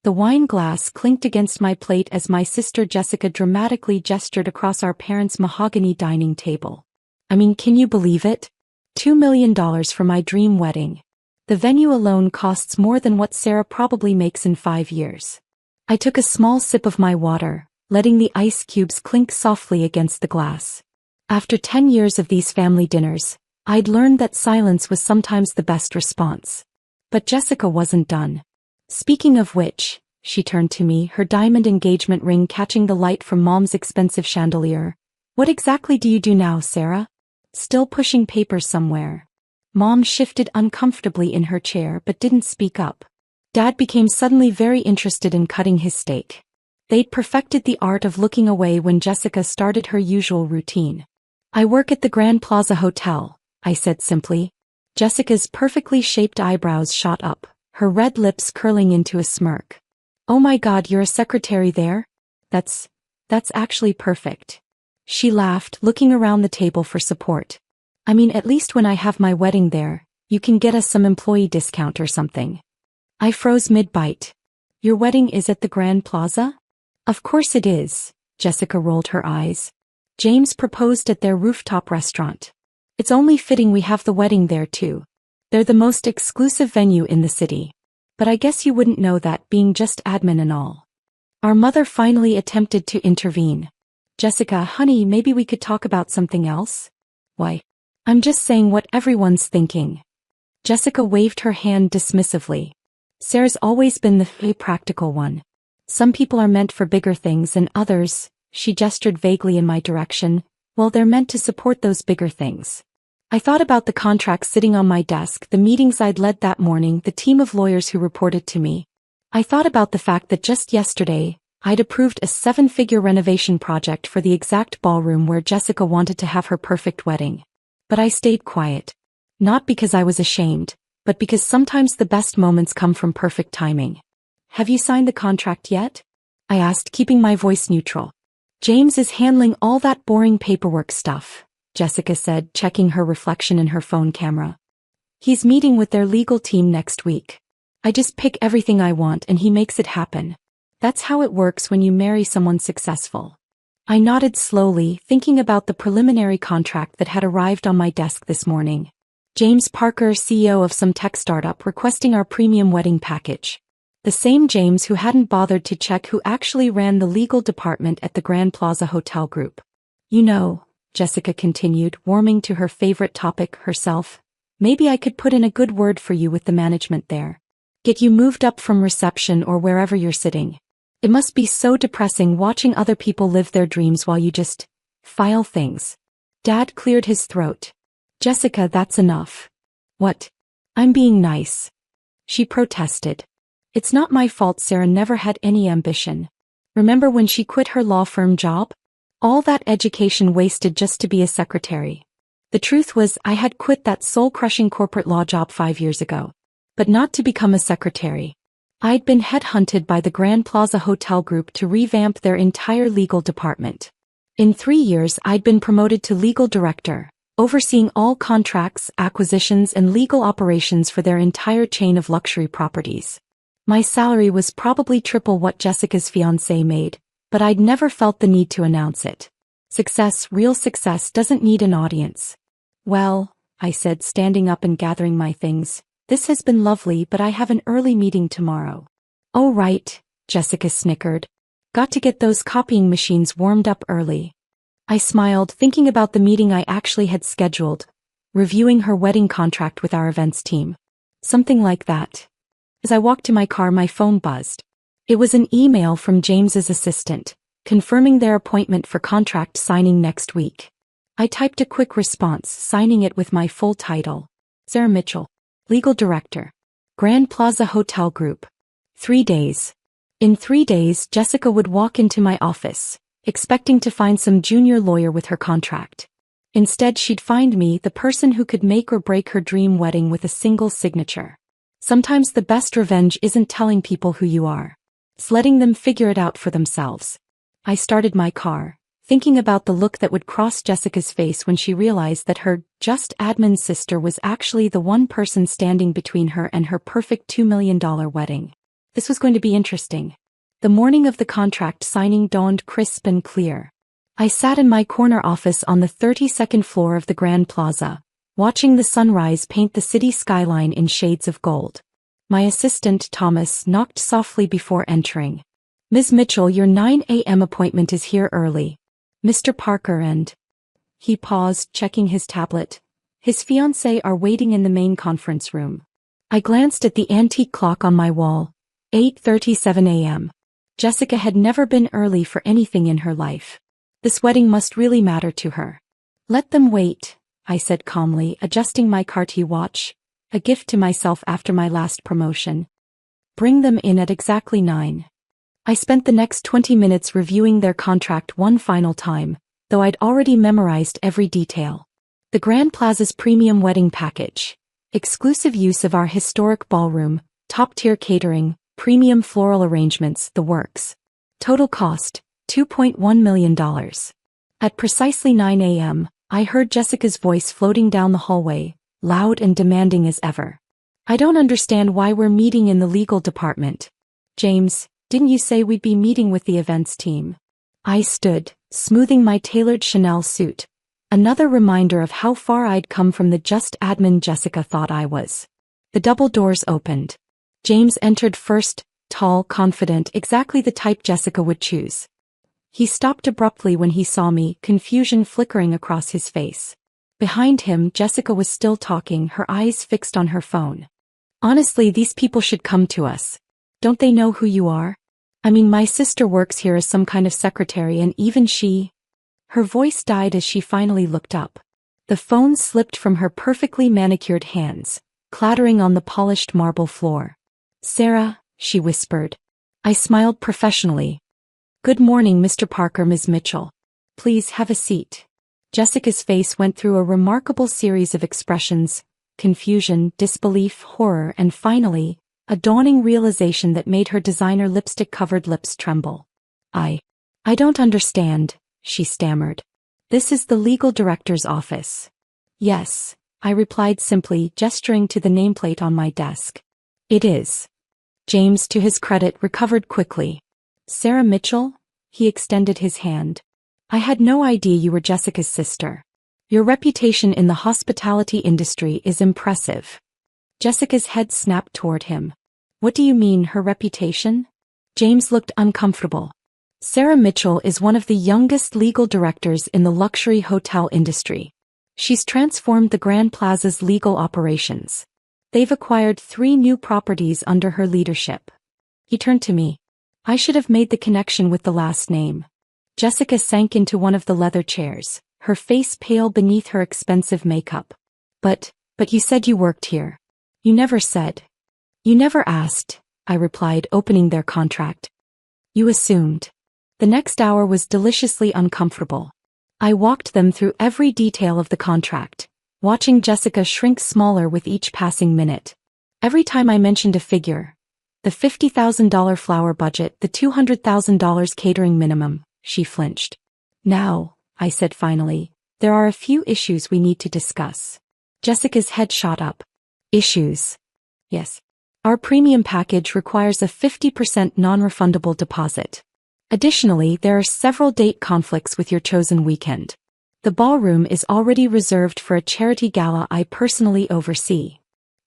The wine glass clinked against my plate as my sister Jessica dramatically gestured across our parents' mahogany dining table. I mean, can you believe it? $2 million for my dream wedding. The venue alone costs more than what Sarah probably makes in 5 years. I took a small sip of my water, letting the ice cubes clink softly against the glass. After 10 years of these family dinners, I'd learned that silence was sometimes the best response. But Jessica wasn't done. Speaking of which, she turned to me, her diamond engagement ring catching the light from Mom's expensive chandelier. What exactly do you do now, Sarah? Still pushing papers somewhere. Mom shifted uncomfortably in her chair but didn't speak up. Dad became suddenly very interested in cutting his steak. They'd perfected the art of looking away when Jessica started her usual routine. I work at the Grand Plaza Hotel, I said simply. Jessica's perfectly shaped eyebrows shot up, her red lips curling into a smirk. Oh my God, you're a secretary there? That's actually perfect. She laughed, looking around the table for support. I mean, at least when I have my wedding there, you can get us some employee discount or something. I froze mid-bite. Your wedding is at the Grand Plaza? Of course it is, Jessica rolled her eyes. James proposed at their rooftop restaurant. It's only fitting we have the wedding there too. They're the most exclusive venue in the city. But I guess you wouldn't know that, being just admin and all. Our mother finally attempted to intervene. Jessica, honey, maybe we could talk about something else? Why? I'm just saying what everyone's thinking. Jessica waved her hand dismissively. Sarah's always been the practical one. Some people are meant for bigger things and others, she gestured vaguely in my direction, well, they're meant to support those bigger things. I thought about the contracts sitting on my desk, the meetings I'd led that morning, the team of lawyers who reported to me. I thought about the fact that just yesterday, I'd approved a 7-figure renovation project for the exact ballroom where Jessica wanted to have her perfect wedding. But I stayed quiet. Not because I was ashamed, but because sometimes the best moments come from perfect timing. Have you signed the contract yet? I asked, keeping my voice neutral. James is handling all that boring paperwork stuff, Jessica said, checking her reflection in her phone camera. He's meeting with their legal team next week. I just pick everything I want and he makes it happen. That's how it works when you marry someone successful. I nodded slowly, thinking about the preliminary contract that had arrived on my desk this morning. James Parker, CEO of some tech startup, requesting our premium wedding package. The same James who hadn't bothered to check who actually ran the legal department at the Grand Plaza Hotel Group. You know, Jessica continued, warming to her favorite topic herself, maybe I could put in a good word for you with the management there. Get you moved up from reception or wherever you're sitting. It must be so depressing watching other people live their dreams while you just file things. Dad cleared his throat. Jessica, that's enough. What? I'm being nice. She protested. It's not my fault Sarah never had any ambition. Remember when she quit her law firm job? All that education wasted just to be a secretary. The truth was I had quit that soul-crushing corporate law job 5 years ago. But not to become a secretary. I'd been headhunted by the Grand Plaza Hotel Group to revamp their entire legal department. In 3 years I'd been promoted to legal director, overseeing all contracts, acquisitions and legal operations for their entire chain of luxury properties. My salary was probably triple what Jessica's fiancé made, but I'd never felt the need to announce it. Success, real success, doesn't need an audience. Well, I said, standing up and gathering my things, this has been lovely, but I have an early meeting tomorrow. Oh right, Jessica snickered. Got to get those copying machines warmed up early. I smiled, thinking about the meeting I actually had scheduled, reviewing her wedding contract with our events team. Something like that. As I walked to my car, my phone buzzed. It was an email from James's assistant, confirming their appointment for contract signing next week. I typed a quick response, signing it with my full title. Sarah Mitchell, Legal Director, Grand Plaza Hotel Group. 3 days. In 3 days, Jessica would walk into my office, expecting to find some junior lawyer with her contract. Instead, she'd find me, the person who could make or break her dream wedding with a single signature. Sometimes the best revenge isn't telling people who you are. It's letting them figure it out for themselves. I started my car, thinking about the look that would cross Jessica's face when she realized that her just admin sister was actually the one person standing between her and her perfect $2 million wedding. This was going to be interesting. The morning of the contract signing dawned crisp and clear. I sat in my corner office on the 32nd floor of the Grand Plaza, watching the sunrise paint the city skyline in shades of gold. My assistant, Thomas, knocked softly before entering. "Ms. Mitchell, your 9 a.m. appointment is here early. Mr. Parker and—" He paused, checking his tablet. "His fiancée are waiting in the main conference room." I glanced at the antique clock on my wall. 8:37 a.m. Jessica had never been early for anything in her life. This wedding must really matter to her. "Let them wait," I said calmly, adjusting my Cartier watch, a gift to myself after my last promotion. "Bring them in at exactly 9. I spent the next 20 minutes reviewing their contract one final time, though I'd already memorized every detail. The Grand Plaza's premium wedding package. Exclusive use of our historic ballroom, top-tier catering, premium floral arrangements, the works. Total cost, $2.1 million. At precisely 9 a.m., I heard Jessica's voice floating down the hallway, loud and demanding as ever. "I don't understand why we're meeting in the legal department. James, didn't you say we'd be meeting with the events team?" I stood, smoothing my tailored Chanel suit. Another reminder of how far I'd come from the just admin Jessica thought I was. The double doors opened. James entered first, tall, confident, exactly the type Jessica would choose. He stopped abruptly when he saw me, confusion flickering across his face. Behind him, Jessica was still talking, her eyes fixed on her phone. "Honestly, these people should come to us. Don't they know who you are? I mean, my sister works here as some kind of secretary, and even she—" Her voice died as she finally looked up. The phone slipped from her perfectly manicured hands, clattering on the polished marble floor. "Sarah," she whispered. I smiled professionally. "Good morning, Mr. Parker, Ms. Mitchell. Please have a seat." Jessica's face went through a remarkable series of expressions: confusion, disbelief, horror, and finally, a dawning realization that made her designer lipstick-covered lips tremble. I don't understand," she stammered. "This is the legal director's office." "Yes," I replied simply, gesturing to the nameplate on my desk. "It is." James, to his credit, recovered quickly. "Sarah Mitchell?" He extended his hand. "I had no idea you were Jessica's sister. Your reputation in the hospitality industry is impressive." Jessica's head snapped toward him. "What do you mean, her reputation?" James looked uncomfortable. "Sarah Mitchell is one of the youngest legal directors in the luxury hotel industry. She's transformed the Grand Plaza's legal operations. They've acquired 3 new properties under her leadership." He turned to me. I should have made the connection with the last name. Jessica sank into one of the leather chairs, her face pale beneath her expensive makeup. But you said you worked here. You never said." "You never asked," I replied, opening their contract. "You assumed." The next hour was deliciously uncomfortable. I walked them through every detail of the contract, watching Jessica shrink smaller with each passing minute. Every time I mentioned a figure, the $50,000 flower budget, the $200,000 catering minimum, she flinched. "Now," I said finally, "there are a few issues we need to discuss." Jessica's head shot up. "Issues?" "Yes. Our premium package requires a 50% non-refundable deposit. Additionally, there are several date conflicts with your chosen weekend. The ballroom is already reserved for a charity gala I personally oversee."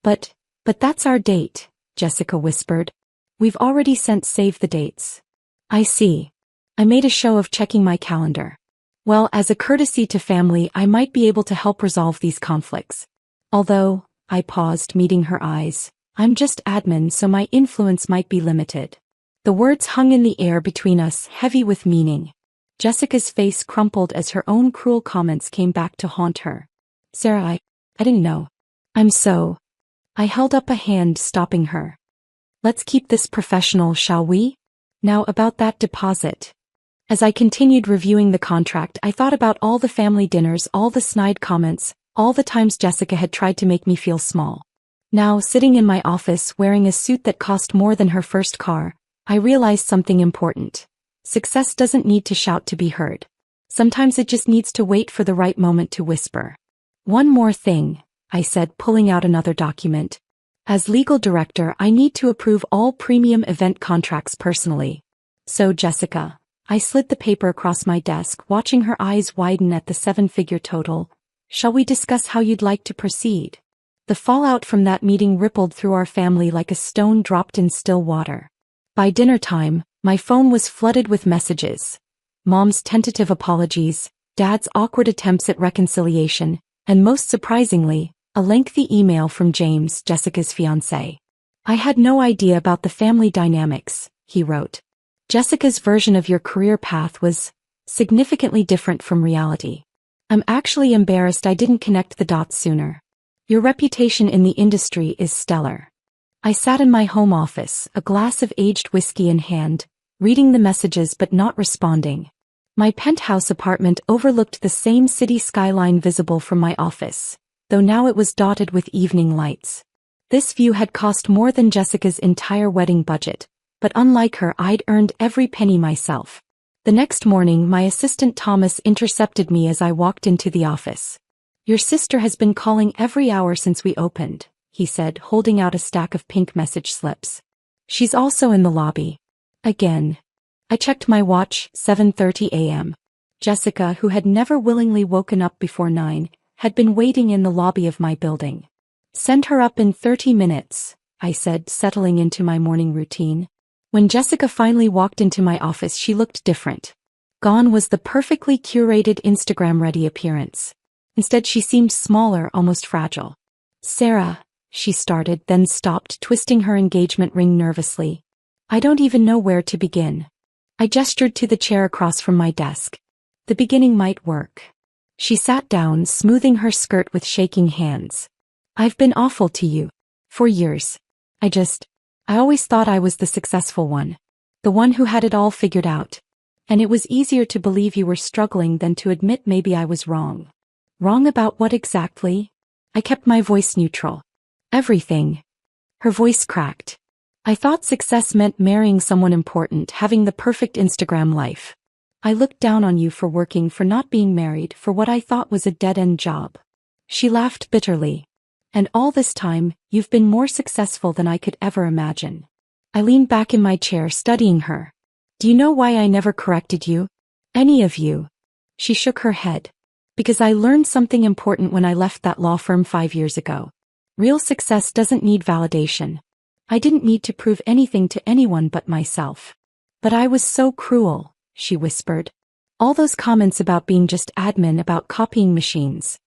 But that's our date," Jessica whispered. "We've already sent save the dates." "I see." I made a show of checking my calendar. "Well, as a courtesy to family, I might be able to help resolve these conflicts. Although," I paused, meeting her eyes, "I'm just admin, so my influence might be limited." The words hung in the air between us, heavy with meaning. Jessica's face crumpled as her own cruel comments came back to haunt her. "Sarah, I didn't know. I'm so—" I held up a hand, stopping her. "Let's keep this professional, shall we? Now about that deposit." As I continued reviewing the contract, I thought about all the family dinners, all the snide comments, all the times Jessica had tried to make me feel small. Now, sitting in my office, wearing a suit that cost more than her first car, I realized something important. Success doesn't need to shout to be heard. Sometimes it just needs to wait for the right moment to whisper. "One more thing," I said, pulling out another document. As legal director, I need to approve all premium event contracts personally. So Jessica, I slid the paper across my desk, watching her eyes widen at the seven-figure total. Shall we discuss how you'd like to proceed? The fallout from that meeting rippled through our family like a stone dropped in still water. By dinner time, my phone was flooded with messages. Mom's tentative apologies, Dad's awkward attempts at reconciliation, and most surprisingly, a lengthy email from James, Jessica's fiancé. I had no idea about the family dynamics, he wrote. Jessica's version of your career path was significantly different from reality. I'm actually embarrassed I didn't connect the dots sooner. Your reputation in the industry is stellar. I sat in my home office, a glass of aged whiskey in hand, reading the messages but not responding. My penthouse apartment overlooked the same city skyline visible from my office, though now it was dotted with evening lights. This view had cost more than Jessica's entire wedding budget, but unlike her, I'd earned every penny myself. The next morning, my assistant Thomas intercepted me as I walked into the office. Your sister has been calling every hour since we opened, he said, holding out a stack of pink message slips. She's also in the lobby. Again. I checked my watch, 7:30 a.m. Jessica, who had never willingly woken up before 9, had been waiting in the lobby of my building. Send her up in 30 minutes, I said, settling into my morning routine. When Jessica finally walked into my office, she looked different. Gone was the perfectly curated Instagram-ready appearance. Instead, she seemed smaller, almost fragile. Sarah, she started, then stopped, twisting her engagement ring nervously. I don't even know where to begin. I gestured to the chair across from my desk. The beginning might work. She sat down, smoothing her skirt with shaking hands. I've been awful to you. For years. I always thought I was the successful one. The one who had it all figured out. And it was easier to believe you were struggling than to admit maybe I was wrong. Wrong about what exactly? I kept my voice neutral. Everything. Her voice cracked. I thought success meant marrying someone important, having the perfect Instagram life. I looked down on you for working, for not being married, for what I thought was a dead-end job. She laughed bitterly. And all this time, you've been more successful than I could ever imagine. I leaned back in my chair, studying her. Do you know why I never corrected you? Any of you? She shook her head. Because I learned something important when I left that law firm 5 years ago. Real success doesn't need validation. I didn't need to prove anything to anyone but myself. But I was so cruel, she whispered. All those comments about being just admin, about copying machines.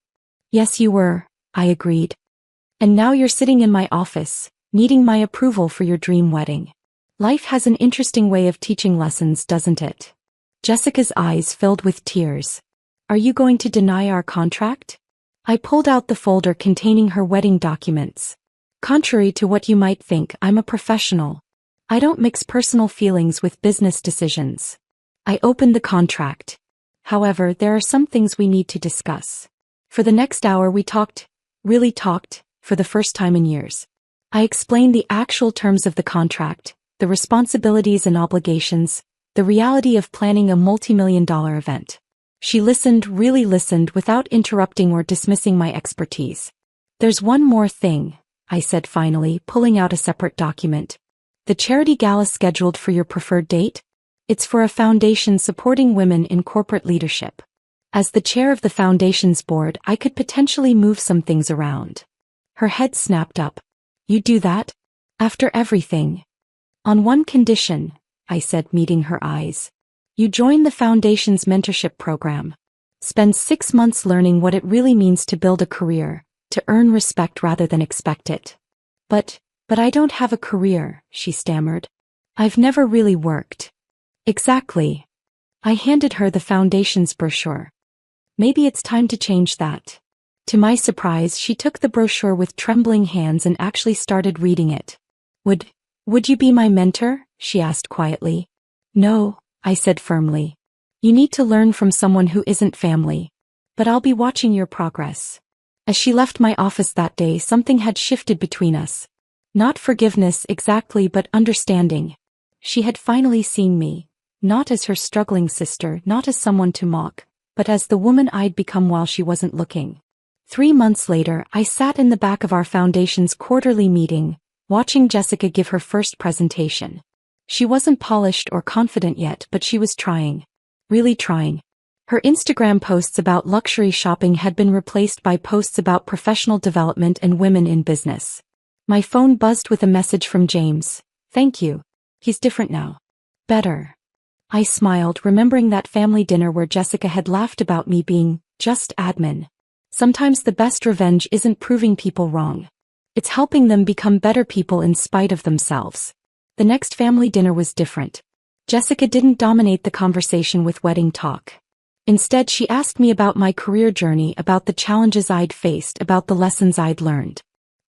Yes, you were, I agreed. And now you're sitting in my office, needing my approval for your dream wedding. Life has an interesting way of teaching lessons, doesn't it? Jessica's eyes filled with tears. Are you going to deny our contract? I pulled out the folder containing her wedding documents. Contrary to what you might think, I'm a professional. I don't mix personal feelings with business decisions. I opened the contract. However, there are some things we need to discuss. For the next hour we talked, really talked, for the first time in years. I explained the actual terms of the contract, the responsibilities and obligations, the reality of planning a multi-million-dollar event. She listened, really listened, without interrupting or dismissing my expertise. There's one more thing, I said finally, pulling out a separate document. The charity gala scheduled for your preferred date? It's for a foundation supporting women in corporate leadership. As the chair of the foundation's board, I could potentially move some things around. Her head snapped up. You do that? After everything? On one condition, I said, meeting her eyes. You join the foundation's mentorship program. Spend 6 months learning what it really means to build a career, to earn respect rather than expect it. But I don't have a career, she stammered. I've never really worked. Exactly. I handed her the foundation's brochure. Maybe it's time to change that. To my surprise, she took the brochure with trembling hands and actually started reading it. Would you be my mentor? She asked quietly. No, I said firmly. You need to learn from someone who isn't family. But I'll be watching your progress. As she left my office that day, something had shifted between us. Not forgiveness exactly, but understanding. She had finally seen me, not as her struggling sister, not as someone to mock, but as the woman I'd become while she wasn't looking. 3 months later, I sat in the back of our foundation's quarterly meeting, watching Jessica give her first presentation. She wasn't polished or confident yet, but she was trying. Really trying. Her Instagram posts about luxury shopping had been replaced by posts about professional development and women in business. My phone buzzed with a message from James. "Thank you. He's different now. Better." I smiled, remembering that family dinner where Jessica had laughed about me being just admin. Sometimes the best revenge isn't proving people wrong. It's helping them become better people in spite of themselves. The next family dinner was different. Jessica didn't dominate the conversation with wedding talk. Instead, she asked me about my career journey, about the challenges I'd faced, about the lessons I'd learned.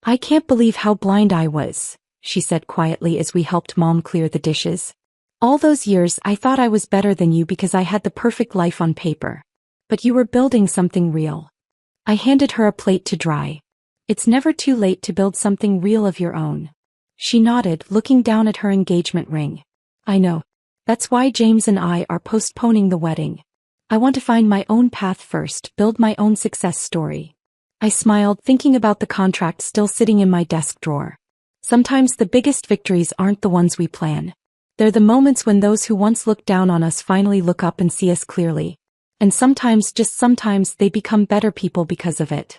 "I can't believe how blind I was," she said quietly as we helped Mom clear the dishes. "All those years I thought I was better than you because I had the perfect life on paper. But you were building something real." I handed her a plate to dry. "It's never too late to build something real of your own." She nodded, looking down at her engagement ring. "I know. That's why James and I are postponing the wedding. I want to find my own path first, build my own success story." I smiled, thinking about the contract still sitting in my desk drawer. Sometimes the biggest victories aren't the ones we plan. They're the moments when those who once looked down on us finally look up and see us clearly. And sometimes, just sometimes, they become better people because of it.